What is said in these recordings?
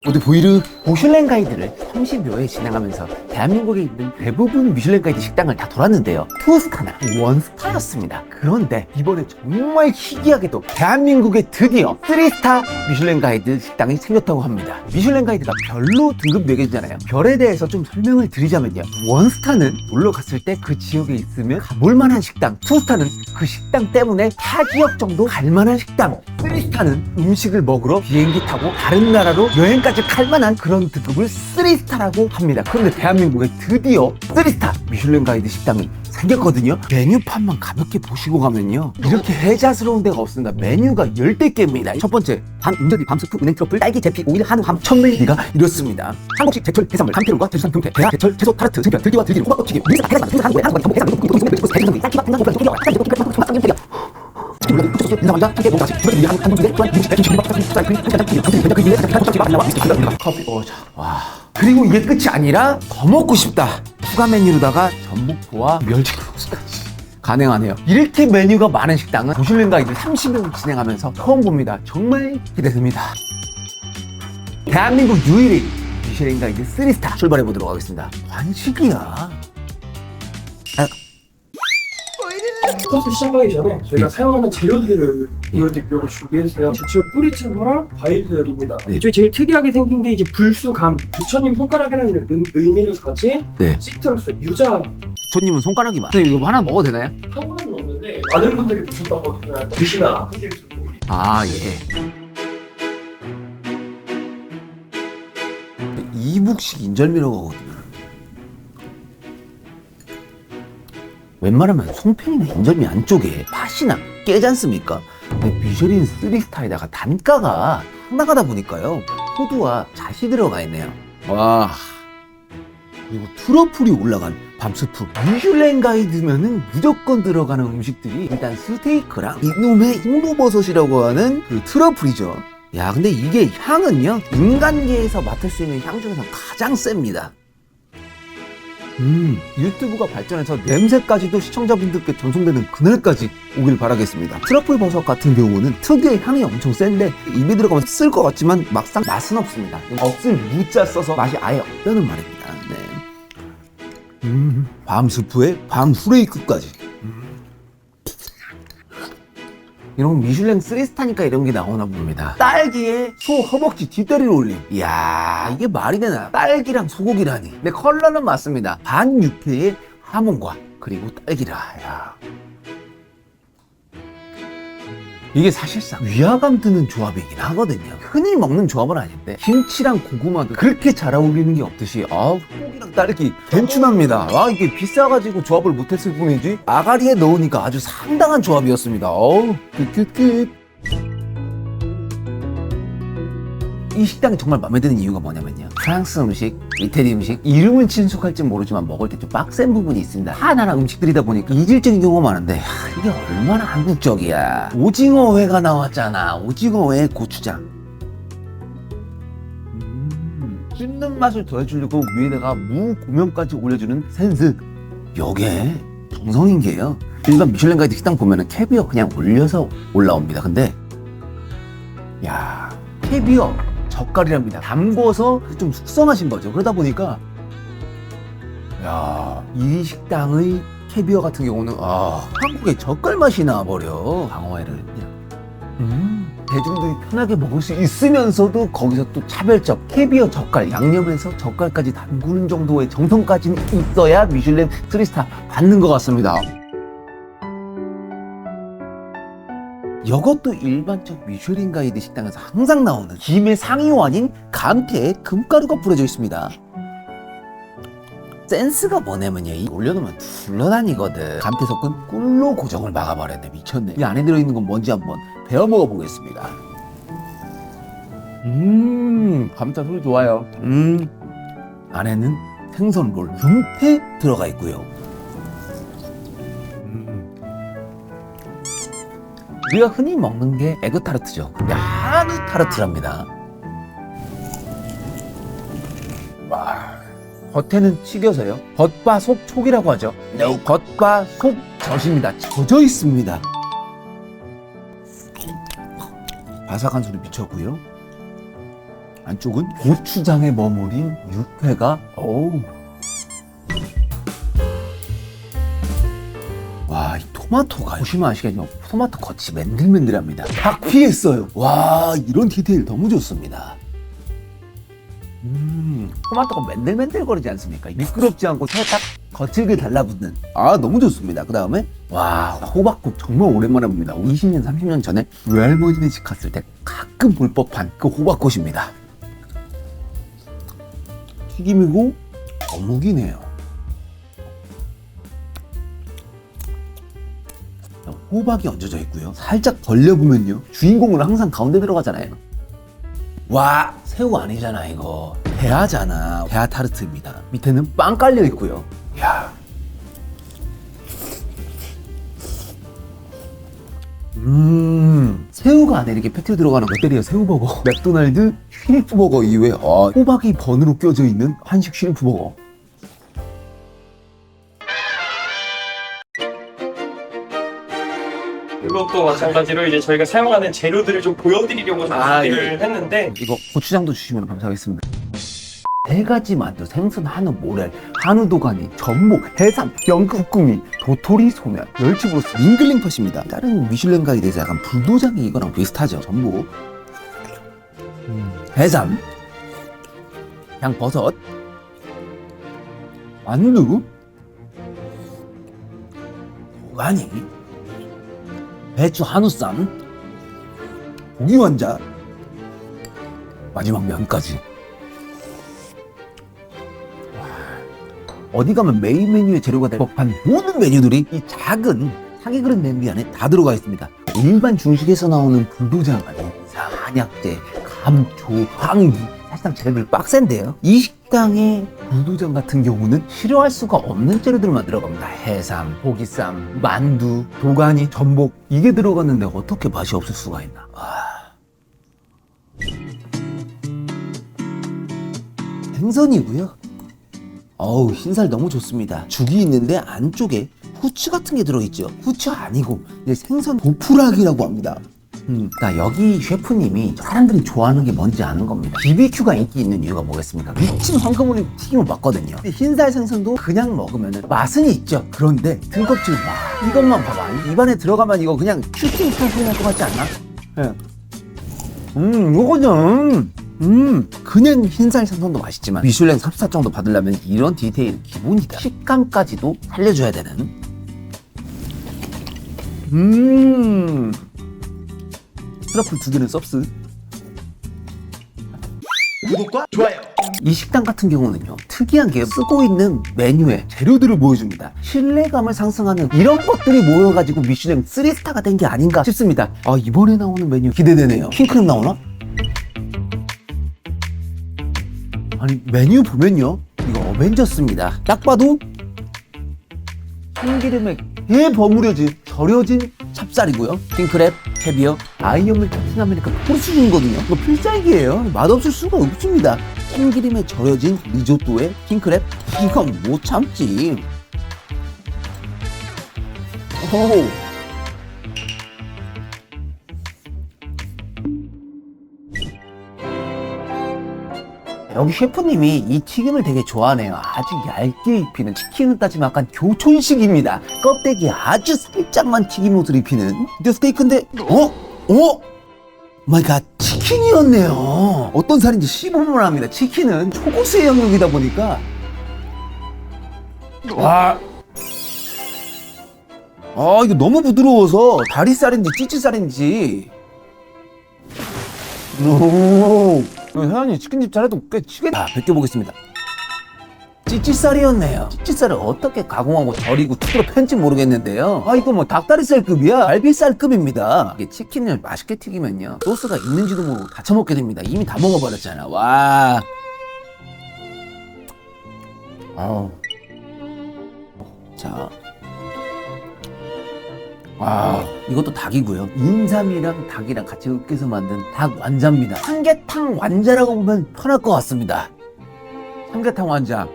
모두 보이르 미슐랭 가이드를 30여 회 진행하면서 대한민국에 있는 대부분 미슐랭 가이드 식당을 다 돌았는데요. 투스타나 원스타였습니다. 그런데 이번에 정말 희귀하게도 대한민국에 드디어 3스타 미슐랭 가이드 식당이 생겼다고 합니다. 미슐랭 가이드가 별로 등급 매겨지잖아요. 별에 대해서 좀 설명을 드리자면요. 원스타는 놀러 갔을 때 그 지역에 있으면 가볼 만한 식당, 투스타는 그 식당 때문에 타 지역 정도 갈 만한 식당, 3스타는 음식을 먹으러 비행기 타고 다른 나라로 여행까지 갈 만한 그런 등급을 3스타라고 합니다. 그런데 대한민국에 드디어 3스타 미슐랭 가이드 식당이 생겼거든요. 메뉴판만 가볍게 보시고 가면요, 이렇게 해자스러운 데가 없습니다. 메뉴가 10대 개입니다. 첫 번째, 밤 운전비, 밤 스프, 은행 트러플, 딸기 제피, 오일, 한우, 함, 1000ml가 이렇습니다. 한국식 제철 해산물, 감태론과 제주산 동태, 대하, 제철, 채소, 타르트, 등편, 들기와 들기름, 호박꼬치기, 밀사, 해산물, 중사, 한국에, 한국, 전복, 해산, 동동, 동동, 동동, 동동, 해산물, 쌀기밥, 등산, 동편, 소기와, 쌀, 제복, 등편, 쌍, 등편, 인사관자, 함께 몸자식, 주변 위한 한국인의 또한 미국식 백김치, 비빔밥, 사진, 쌀, 크림, 한잔, 크림, 당근, 된장, 크림, 한잔, 한국적 지방, 나와, 위스키, 커피, 오자, 와. 그리고 이게 끝이 아니라 더 먹고 싶다. 추가 메뉴로다가 전복포와 멸치국수까지 가능하네요. 이렇게 메뉴가 많은 식당은 미슐랭 가이드 30년 진행하면서 처음 봅니다. 정말 기대됩니다. 대한민국 유일의 미슐랭 가이드 3스타 출발해 보도록 하겠습니다. 관식이야. 코스 시작하기 전에 저희가 사용하는 재료들을 보여드리려고 준비했어요. 제철 뿌리채소랑 과일들입니다. 저희 제일 특이하게 생긴 게 이제 불수감, 부처님 손가락이라는 의미를 가진 시트러스, 유자. 부처님은 손가락이 많아요. 이거 하나 먹어도 되나요? 한 번은 없는데 많은 분들이 드셨다고 드시나 하실 수 있고. 아, 예. 이북식 인절미라고 하거든요. 웬만하면 송편이나 인절미 안쪽에 팥이나 깨지 않습니까? 근데 미슐린 3스타에다가 단가가 상당하다 보니까요, 호두와 잣이 들어가 있네요. 와, 그리고 트러플이 올라간 밤스프. 미슐랭 가이드면은 무조건 들어가는 음식들이 일단 스테이크랑 이놈의 홍로버섯이라고 하는 그 트러플이죠. 야, 근데 이게 향은요, 인간계에서 맡을 수 있는 향 중에서 가장 셉니다. 유튜브가 발전해서 냄새까지도 시청자분들께 전송되는 그날까지 오길 바라겠습니다. 트러플 버섯 같은 경우는 특유의 향이 엄청 센데 입에 들어가면 쓸 것 같지만 막상 맛은 없습니다. 없을 무자 써서 맛이 아예 없다는 말입니다. 네. 밤 스프에 밤 후레이크까지. 이런 미슐랭 3스타니까 이런 게 나오나 봅니다. 딸기에 소 허벅지 뒷다리를 올림. 이야, 이게 말이 되나? 딸기랑 소고기라니. 근데 컬러는 맞습니다. 반 육회의 하몽과 그리고 딸기라. 야. 이게 사실상 위화감 드는 조합이긴 하거든요. 흔히 먹는 조합은 아닌데 김치랑 고구마도 그렇게 잘 어울리는 게 없듯이 소고기랑 딸기 괜춘합니다. 이게 비싸가지고 조합을 못했을 뿐이지 아가리에 넣으니까 아주 상당한 조합이었습니다. 끝. 이 식당이 정말 마음에 드는 이유가 뭐냐면요, 프랑스 음식, 이태리 음식, 이름은 친숙할지 모르지만 먹을 때 좀 빡센 부분이 있습니다. 하나하나 음식들이다 보니까 이질적인 경우가 많은데, 이게 얼마나 한국적이야. 오징어회가 나왔잖아. 오징어회 고추장. 씹는 맛을 더해주려고 위에다가 무 고명까지 올려주는 센스. 요게 정성인 게요, 일반 미슐랭 가이드 식당 보면은 캐비어 그냥 올려서 올라옵니다. 근데 야, 캐비어 젓갈이랍니다. 담궈서 좀 숙성하신 거죠. 그러다 보니까 야, 이 식당의 캐비어 같은 경우는 한국의 젓갈 맛이 나버려. 방어회를 대중들이 편하게 먹을 수 있으면서도 거기서 또 차별적 캐비어 젓갈, 양념해서 젓갈까지 담그는 정도의 정성까지는 있어야 미슐랭 3스타 받는 것 같습니다. 이것도 일반적 미슐랭 가이드 식당에서 항상 나오는 김의 상위원인 감태에 금가루가 뿌려져 있습니다. 센스가 뭐냐면요, 이 올려놓으면 굴러다니거든. 감태 섞은 꿀로 고정을 막아버렸네. 미쳤네. 이 안에 들어있는 건 뭔지 한번 베어 먹어보겠습니다. 감자 소리 좋아요. 안에는 생선롤 윤태 들어가 있고요. 우리가 흔히 먹는 게 에그타르트죠. 야르 타르트랍니다. 와, 겉에는 튀겨서요, 겉바속촉이라고 하죠. 겉바속젖입니다. 젖어 있습니다. 바삭한 소리 미쳤고요. 안쪽은 고추장에 머무린 육회가 어우. 와, 이 토마토가 보시면 아시겠지만 토마토 겉이 맨들맨들합니다. 다 피했어요. 와, 이런 디테일 너무 좋습니다. 토마토가 맨들맨들거리지 않습니까? 미끄럽지 않고 살짝 거칠게 달라붙는. 아, 너무 좋습니다. 그 다음에 와, 호박국 정말 오랜만에 봅니다. 20년 30년 전에 외할머니네 집 갔을 때 가끔 볼 법한 그 호박꽃입니다. 튀김이고 어묵이네요. 호박이 얹어져 있고요. 살짝 벌려보면요, 주인공은 항상 가운데 들어가잖아요. 와, 새우 아니잖아 이거. 대하잖아. 대하 타르트입니다. 밑에는 빵 깔려 있고요. 야. 새우가 안에 이렇게 패티로 들어가는 롯데리아 새우버거, 맥도날드 슈림프버거 이후에 호박이 번으로 껴져 있는 한식 슈림프버거. 이것도 마찬가지로 이제 저희가 사용하는 재료들을 좀 보여드리려고 준비를 했는데, 이거 고추장도 주시면 감사하겠습니다. 세 가지 만두, 생선, 한우, 모렐, 한우 도가니, 전복, 해삼, 연극궁이, 도토리, 소면, 멸치브로스, 링글링팟입니다. 다른 미슐랭 가이드에서 약간 불도장이 이거랑 비슷하죠. 전복, 해삼, 양버섯, 만두, 도가니, 배추 한우쌈, 고기 완자, 마지막 면까지. 어디 가면 메인 메뉴의 재료가 될 법한 모든 메뉴들이 이 작은 사기 그릇 냄비 안에 다 들어가 있습니다. 일반 중식에서 나오는 불도장, 한약재, 감초, 황유, 사실상 재료들 빡센데요. 이 식당의 불도장 같은 경우는 싫어할 수가 없는 재료들만 들어갑니다. 해삼, 고기쌈, 만두, 도가니, 전복, 이게 들어갔는데 어떻게 맛이 없을 수가 있나. 생선이고요. 어우, 흰살 너무 좋습니다. 죽이 있는데 안쪽에 후추 같은 게 들어있죠. 후추 아니고 이제 생선 도프락이라고 합니다. 그러니까 여기 셰프님이 사람들이 좋아하는 게 뭔지 아는 겁니다. BBQ가 인기 있는 이유가 뭐겠습니까? 미친 황금오리 튀김을 봤거든요. 흰살 생선도 그냥 먹으면 맛은 있죠. 그런데 등껍질 봐. 이것만 봐봐. 입안에 들어가면 이거 그냥 슈팅 소리 날 것 같지 않나? 네. 이거는 그냥 흰살 생선도 맛있지만 미슐랭 3스타 정도 받으려면 이런 디테일 기본이다. 식감까지도 살려줘야 되는. 트러플 2개는 서비스. 구독과 좋아요. 이 식당 같은 경우는요, 특이한 게 쓰고 있는 메뉴에 재료들을 보여줍니다. 신뢰감을 상승하는 이런 것들이 모여가지고 미슐랭 3스타가 된 게 아닌가 싶습니다. 이번에 나오는 메뉴 기대되네요. 킹크랩 나오나? 아니, 메뉴 보면요, 이거 어벤져스입니다. 딱 봐도 참기름에 게 버무려진 절여진 찹쌀이고요. 킹크랩, 캐비어, 아이언밀 캡틴 아메리카 포르투 중이거든요. 이거 필살기예요. 맛없을 수가 없습니다. 참기름에 절여진 리조또에 킹크랩, 이건 못 참지. 오. 여기 셰프님이 이 튀김을 되게 좋아하네요. 아주 얇게 입히는, 치킨을 따지면 약간 교촌식입니다. 껍데기 아주 살짝만 튀김옷을 입히는. 근데 스테이크인데 마이 갓, 치킨이었네요. 어떤 살인지 씹어보면 합니다. 치킨은 초고수의 영역이다 보니까. 와, 이거 너무 부드러워서 다리살인지 찌찌살인지. 회원님 치킨집 잘해도 꽤 치겠다. 벗겨보겠습니다. 찌찌살이었네요. 찌찌살을 어떻게 가공하고 절이고 툭으로 편지 모르겠는데요. 이거 뭐 닭다리살급이야. 갈비살급입니다. 이게 치킨을 맛있게 튀기면요, 소스가 있는지도 모르고 다 처먹게 됩니다. 이미 다 먹어버렸잖아. 와. 자. 이것도 닭이고요. 인삼이랑 닭이랑 같이 으깨서 만든 닭 완자입니다. 삼계탕 완자라고 보면 편할 것 같습니다. 삼계탕 완자.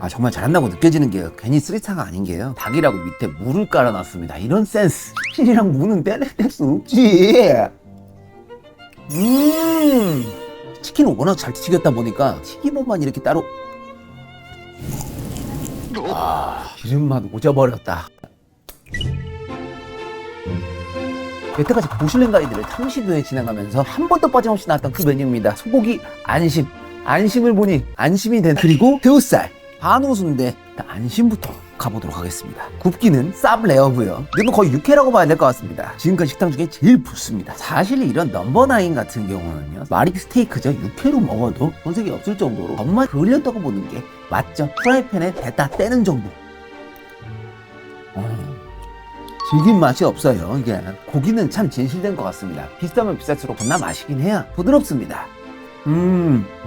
정말 잘한다고 느껴지는 게요, 괜히 쓰리타가 아닌 게요, 닭이라고 밑에 물을 깔아놨습니다. 이런 센스. 치킨이랑 무는 떼낼 수 없지. 치킨을 워낙 잘 튀겼다 보니까 튀김옷만 이렇게 따로 기름맛 오져버렸다. 여태까지 보슐랭 가이드를 30여회 진행하면서 한 번도 빠짐없이 나왔던 그 메뉴입니다. 소고기 안심을 보니 안심이 된, 그리고 새우살 한우순대. 안심부터 가보도록 하겠습니다. 굽기는 쌉 레어고요. 이건 거의 육회라고 봐야 될 것 같습니다. 지금까지 식당 중에 제일 붓습니다. 사실 이런 넘버9 같은 경우는요, 마리 스테이크죠. 육회로 먹어도 손색이 없을 정도로 정말 그을렸다고 보는 게 맞죠. 프라이팬에 대다 떼는 정도. 질긴 맛이 없어요. 이게 고기는 참 진실된 것 같습니다. 비싸면 비쌀수록 겁나 맛이긴 해요. 부드럽습니다.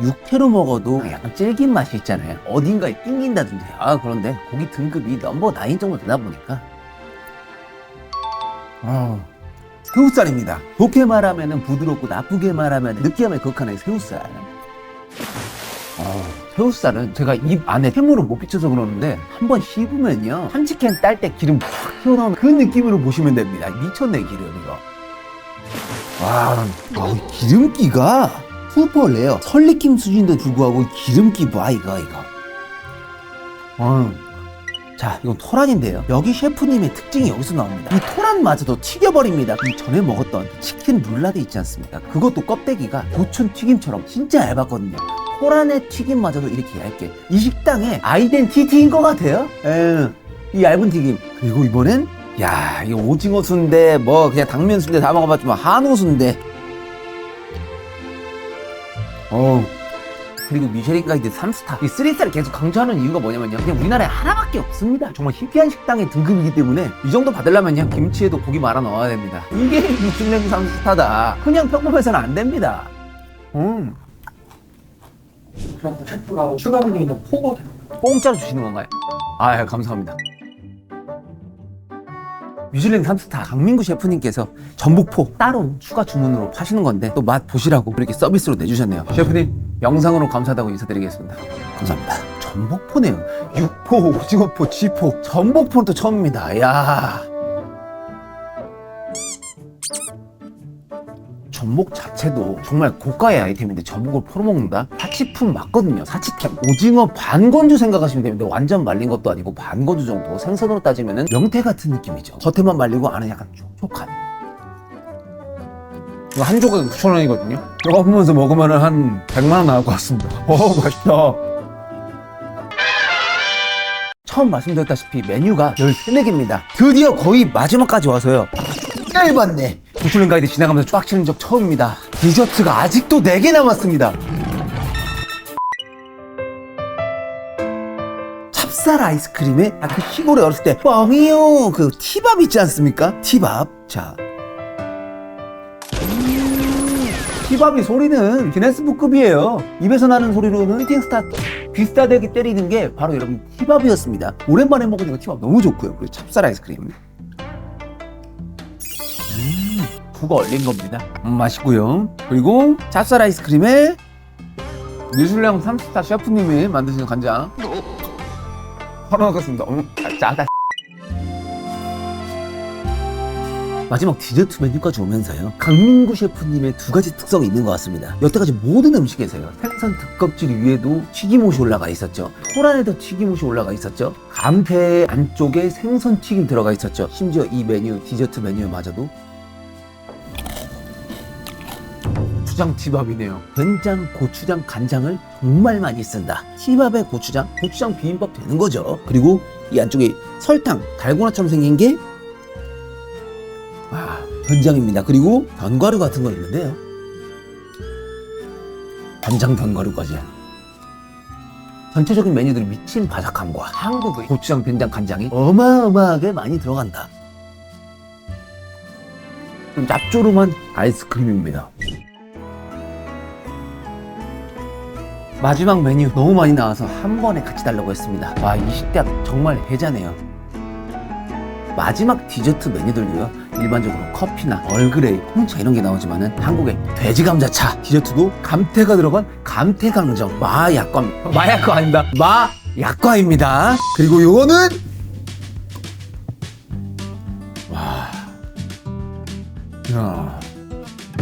육회로 먹어도 약간 질긴 맛이 있잖아요. 어딘가에 띵긴다든지. 그런데 고기 등급이 넘버9 정도 되다 보니까 새우살입니다. 좋게 말하면 부드럽고 나쁘게 말하면 느끼함을 극한의 새우살. 새우살은 제가 입 안에 햄으로 못 비춰서 그러는데 한번 씹으면요, 한치캔 딸 때 기름 팍 튀어나오는 그 느낌으로 보시면 됩니다. 미쳤네 기름 이거. 이 기름기가 슈퍼 레어. 설리낌 수준인데 불구하고 기름기 봐 이거. 자, 이건 토란인데요. 여기 셰프님의 특징이 여기서 나옵니다. 이 토란마저도 튀겨버립니다. 이 전에 먹었던 치킨 룰라드 있지 않습니까? 그것도 껍데기가 고촌 튀김처럼 진짜 얇았거든요. 토란의 튀김마저도 이렇게 얇게. 이 식당의 아이덴티티인 것 같아요. 이 얇은 튀김. 그리고 이번엔 이 오징어 순대, 그냥 당면 순대 다 먹어봤지만 한우 순대. 그리고 미쉐린 가이드 3스타. 이 3스타를 계속 강조하는 이유가 뭐냐면요, 그냥 우리나라에 하나밖에 없습니다. 정말 희귀한 식당의 등급이기 때문에 이 정도 받으려면요, 김치에도 고기 말아 넣어야 됩니다. 이게 미슐랭 3스타다. 그냥 평범해서는 안 됩니다. 그럼 셰프가 추가 메뉴는 포거 공짜로 주시는 건가요? 감사합니다. 미슐랭 3스타 강민구 셰프님께서 전복포 따로 추가 주문으로 파시는 건데 또 맛 보시라고 이렇게 서비스로 내주셨네요. 셰프님, 영상으로 감사하다고 인사드리겠습니다. 감사합니다. 전복포네요. 육포, 오징어포, 쥐포, 전복포는 또 처음입니다. 전복 자체도 정말 고가의 아이템인데 전복을 포로 먹는다? 사치품 맞거든요. 사치템. 오징어 반건조 생각하시면 됩니다. 완전 말린 것도 아니고 반건조 정도. 생선으로 따지면 명태 같은 느낌이죠. 겉에만 말리고 안에 약간 촉촉한. 이거 한 조각에 9,000원이거든요. 이거 보면서 먹으면 한 100만원 나올 것 같습니다. 맛있다. 처음 말씀드렸다시피 메뉴가 13개입니다. 드디어 거의 마지막까지 와서요, 짧았네. 미슐랭 가이드 지나가면서 쫙 치는 적 처음입니다. 디저트가 아직도 4개 남았습니다. 찹쌀 아이스크림에 그 시골에 어렸을 때 뻥이요, 그 티밥 있지 않습니까? 티밥. 자, 티밥이 소리는 기네스북급이에요. 입에서 나는 소리로는 슈팅스타 비슷하게 때리는 게 바로 여러분 티밥이었습니다. 오랜만에 먹으니까 티밥 너무 좋고요. 그리고 찹쌀 아이스크림. 두가 얼린 겁니다. 맛있고요. 그리고 찹쌀 아이스크림에 미슐랭 3스타 셰프님이 만드시는 간장 하나 넣겠습니다. 짜다. 마지막 디저트 메뉴까지 오면서요, 강민구 셰프님의 2가지 특성이 있는 것 같습니다. 여태까지 모든 음식에서요, 생선 등껍질 위에도 튀김옷이 올라가 있었죠. 토란에도 튀김옷이 올라가 있었죠. 감태 안쪽에 생선 튀김 들어가 있었죠. 심지어 이 메뉴, 디저트 메뉴마저도 고추장 티밥이네요. 된장, 고추장, 간장을 정말 많이 쓴다. 티밥에 고추장 비빔밥 되는 거죠. 그리고 이 안쪽에 설탕, 달고나처럼 생긴 게 된장입니다. 그리고 견과류 같은 거 있는데요, 간장 견과류까지. 전체적인 메뉴들이 미친 바삭함과 한국의 고추장, 된장, 간장이 어마어마하게 많이 들어간다. 좀 짭조름한 아이스크림입니다. 마지막 메뉴 너무 많이 나와서 한 번에 같이 달라고 했습니다. 이 식당 정말 혜자네요. 마지막 디저트 메뉴들도요, 일반적으로 커피나 얼그레이, 홍차 이런 게 나오지만은 한국의 돼지 감자차 디저트도 감태가 들어간 감태강정 마약과입니다. 마약과 아닙니다. 마약과입니다. 그리고 요거는 야,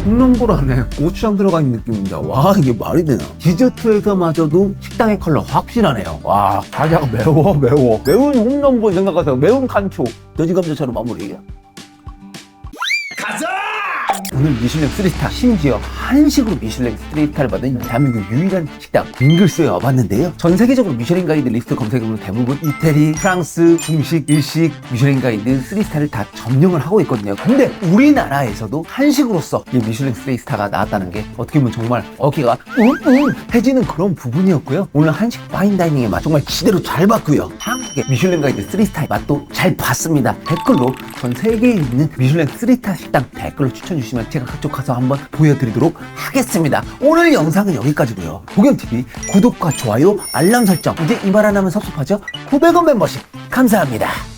콩나물안에 고추장 들어가 있는 느낌입니다. 와, 이게 말이 되나? 디저트에서마저도 식당의 컬러 확실하네요. 와, 과자가 매워. 매운 홈런볼 생각하세요. 매운 칸초. 돼지감자처럼 마무리해요. 오늘 미슐랭 3스타, 심지어 한식으로 미슐랭 3스타를 받은 대한민국 유일한 식당 밍글스에 와봤는데요. 전 세계적으로 미슐랭 가이드 리스트 검색해보면 대부분 이태리, 프랑스, 중식, 일식 미슐랭 가이드 3스타를 다 점령을 하고 있거든요. 근데 우리나라에서도 한식으로서 이 미슐랭 3스타가 나왔다는 게 어떻게 보면 정말 어깨가 해지는 그런 부분이었고요. 오늘 한식 파인다이닝의 맛 정말 지대로 잘 봤고요. 한국의 미슐랭 가이드 3스타의 맛도 잘 봤습니다. 댓글로 전 세계에 있는 미슐랭 3스타 식당 댓글로 추천주시면 제가 그쪽 가서 한번 보여드리도록 하겠습니다. 오늘 영상은 여기까지고요. 도겸TV 구독과 좋아요, 알람 설정, 이제 이 말 안 하면 섭섭하죠? 900원 멤버십 감사합니다.